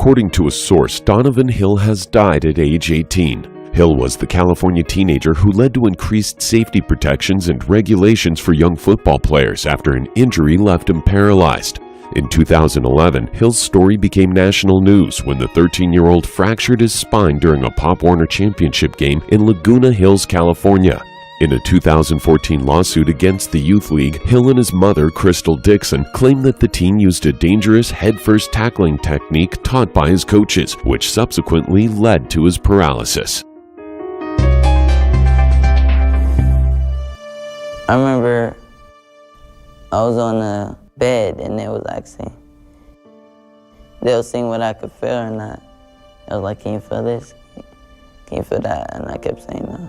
According to a source, Donnovan Hill has died at age 18. Hill was the California teenager who led to increased safety protections and regulations for young football players after an injury left him paralyzed. In 2011, Hill's story became national news when the 13-year-old fractured his spine during a Pop Warner Championship game in Laguna Hills, California. In a 2014 lawsuit against the Youth League, Hill and his mother, Crystal Dixon, claimed that the teen used a dangerous head-first tackling technique taught by his coaches, which subsequently led to his paralysis. I remember I was on the bed and they was asking, they were seeing what I could feel or not. I was like, can you feel this? Can you feel that? And I kept saying no.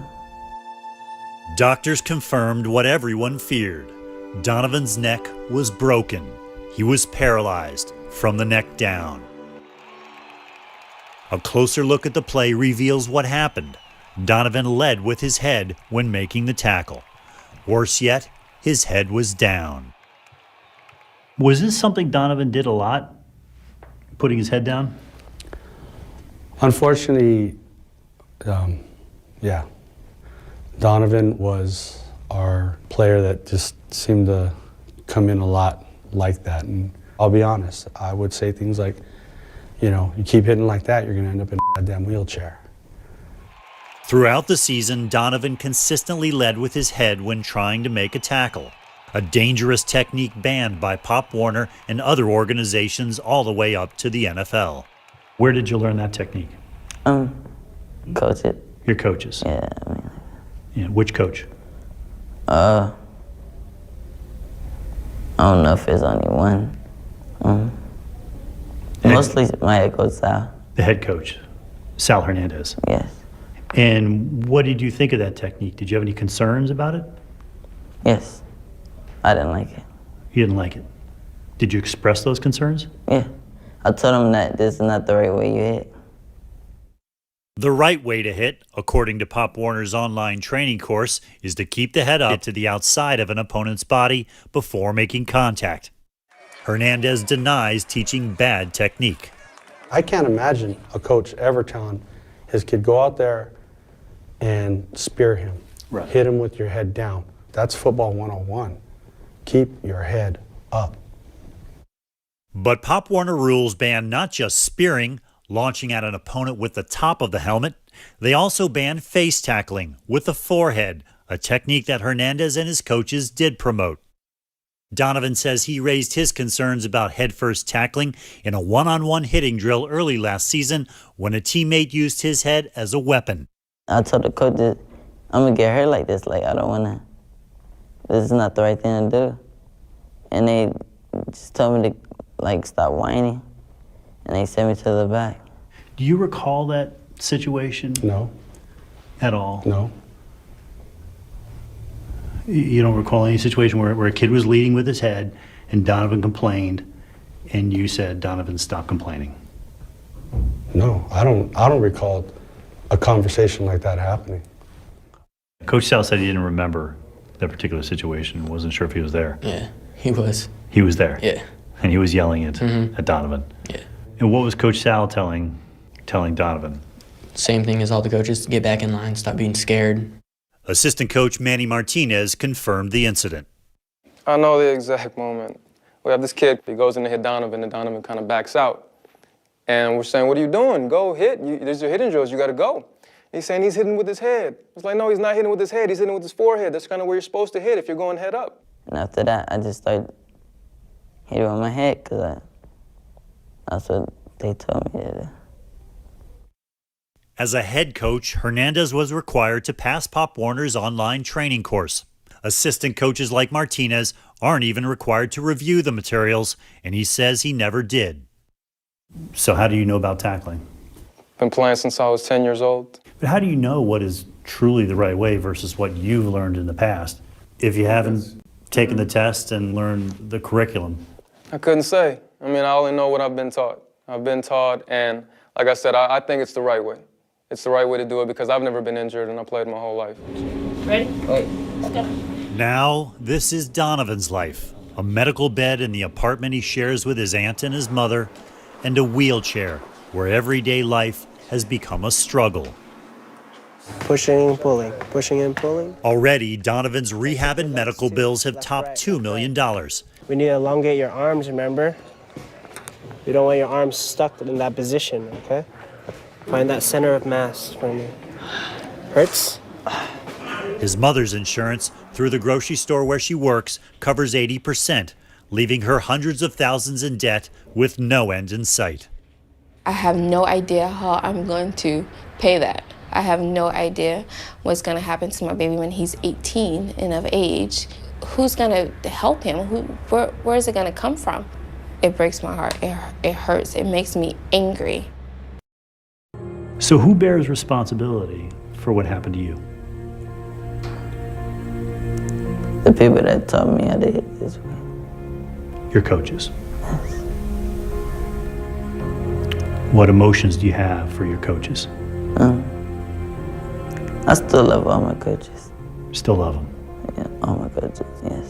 Doctors confirmed what everyone feared. Donovan's neck was broken. He was paralyzed from the neck down. A closer look at the play reveals what happened. Donnovan led with his head when making the tackle. Worse yet, his head was down. Was this something Donnovan did a lot, putting his head down? Unfortunately, yeah. Donnovan was our player that just seemed to come in a lot like that. And I'll be honest, I would say things like, you keep hitting like that, you're going to end up in a goddamn wheelchair. Throughout the season, Donnovan consistently led with his head when trying to make a tackle, a dangerous technique banned by Pop Warner and other organizations all the way up to the NFL. Where did you learn that technique? Coach it. Your coaches? Yeah, Yeah, which coach? I don't know if there's only one. Mostly my head coach, Sal. The head coach, Sal Hernandez. Yes. And what did you think of that technique? Did you have any concerns about it? Yes. I didn't like it. You didn't like it. Did you express those concerns? Yeah. I told him that this is not the right way you hit. The right way to hit, according to Pop Warner's online training course, is to keep the head up to the outside of an opponent's body before making contact. Hernandez denies teaching bad technique. I can't imagine a coach ever telling his kid, go out there and spear him. Right. Hit him with your head down. That's football 101. Keep your head up. But Pop Warner rules ban not just spearing, launching at an opponent with the top of the helmet. They also ban face tackling with the forehead, a technique that Hernandez and his coaches did promote. Donnovan says he raised his concerns about head-first tackling in a one-on-one hitting drill early last season when a teammate used his head as a weapon. I told the coach that I'm going to get hurt like this. Like, I don't want to. This is not the right thing to do. And they just told me to, stop whining. And they sent me to the back. Do you recall that situation? No. At all? No. You don't recall any situation where a kid was leading with his head and Donnovan complained and you said, Donnovan, stop complaining? No, I don't recall a conversation like that happening. Coach Sal said he didn't remember that particular situation, wasn't sure if he was there. Yeah, he was. He was there? Yeah. And he was yelling at Donnovan? Yeah. And what was Coach Sal telling Donnovan? Same thing as all the coaches, get back in line, stop being scared. Assistant coach Manny Martinez confirmed the incident. I know the exact moment. We have this kid, he goes in to hit Donnovan, and Donnovan kind of backs out. And we're saying, what are you doing? Go hit. There's your hitting drills, you got to go. He's saying he's hitting with his head. It's like, no, he's not hitting with his head, he's hitting with his forehead. That's kind of where you're supposed to hit if you're going head up. And after that, I just started hitting with my head because that's what they told me to do. As a head coach, Hernandez was required to pass Pop Warner's online training course. Assistant coaches like Martinez aren't even required to review the materials, and he says he never did. So how do you know about tackling? Been playing since I was 10 years old. But how do you know what is truly the right way versus what you've learned in the past if you haven't taken the test and learned the curriculum? I couldn't say. I mean, I only know what I've been taught. I've been taught, and like I said, I think it's the right way. It's the right way to do it because I've never been injured and I played my whole life. Ready? Wait. Let's go. Now, this is Donovan's life. A medical bed in the apartment he shares with his aunt and his mother, and a wheelchair where everyday life has become a struggle. Pushing and pulling, pushing and pulling. Already, Donovan's rehab and medical bills have topped $2 million. We need to elongate your arms, remember? We don't want your arms stuck in that position, okay? Find that center of mass for me. Hurts? His mother's insurance, through the grocery store where she works, covers 80%, leaving her hundreds of thousands in debt with no end in sight. I have no idea how I'm going to pay that. I have no idea what's going to happen to my baby when he's 18 and of age. Who's going to help him? Where is it going to come from? It breaks my heart. It hurts. It makes me angry. So who bears responsibility for what happened to you? The people that taught me how to hit this way. Your coaches. What emotions do you have for your coaches? I still love all my coaches. Still love them? Yeah, all my coaches, yes.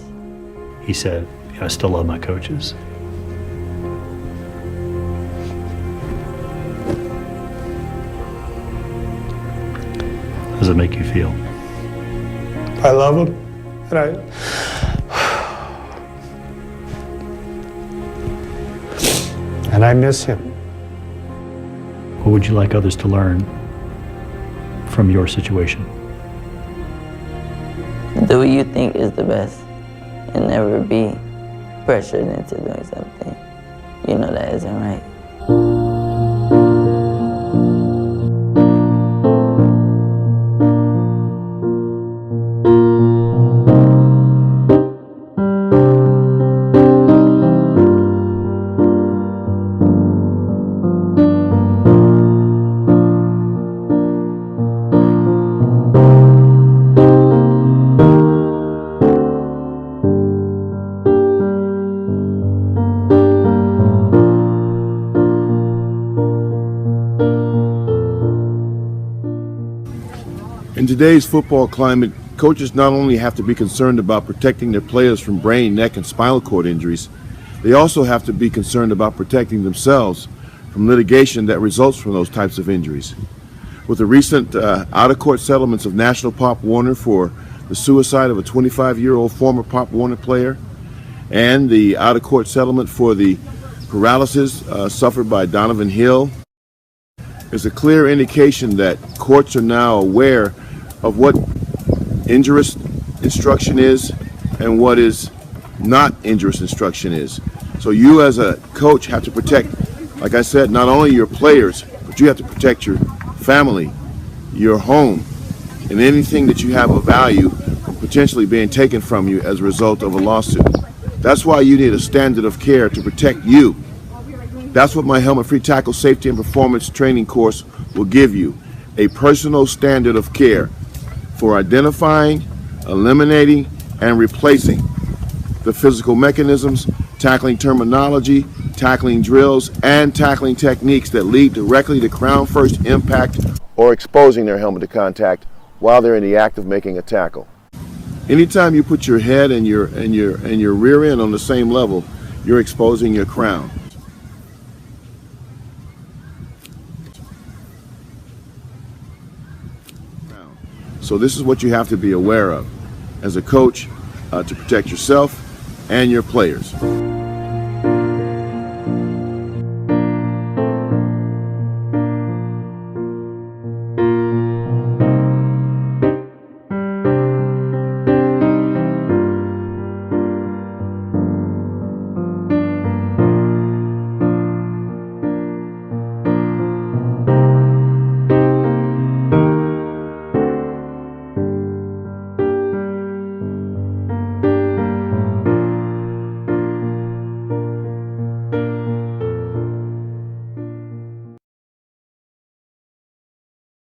He said, I still love my coaches. How does it make you feel? I love him, and I miss him. What would you like others to learn from your situation? Do what you think is the best and never be pressured into doing something you know that isn't right. In today's football climate, coaches not only have to be concerned about protecting their players from brain, neck, and spinal cord injuries, they also have to be concerned about protecting themselves from litigation that results from those types of injuries. With the recent out-of-court settlements of National Pop Warner for the suicide of a 25-year-old former Pop Warner player, and the out-of-court settlement for the paralysis suffered by Donnovan Hill, is a clear indication that courts are now aware of what injurious instruction is and what is not injurious instruction is. So you as a coach have to protect, like I said, not only your players, but you have to protect your family, your home, and anything that you have of value from potentially being taken from you as a result of a lawsuit. That's why you need a standard of care to protect you. That's what my helmet-free tackle safety and performance training course will give you, a personal standard of care for identifying, eliminating, and replacing the physical mechanisms, tackling terminology, tackling drills, and tackling techniques that lead directly to crown-first impact or exposing their helmet to contact while they're in the act of making a tackle. Anytime you put your head and your rear end on the same level, you're exposing your crown. So this is what you have to be aware of as a coach to protect yourself and your players.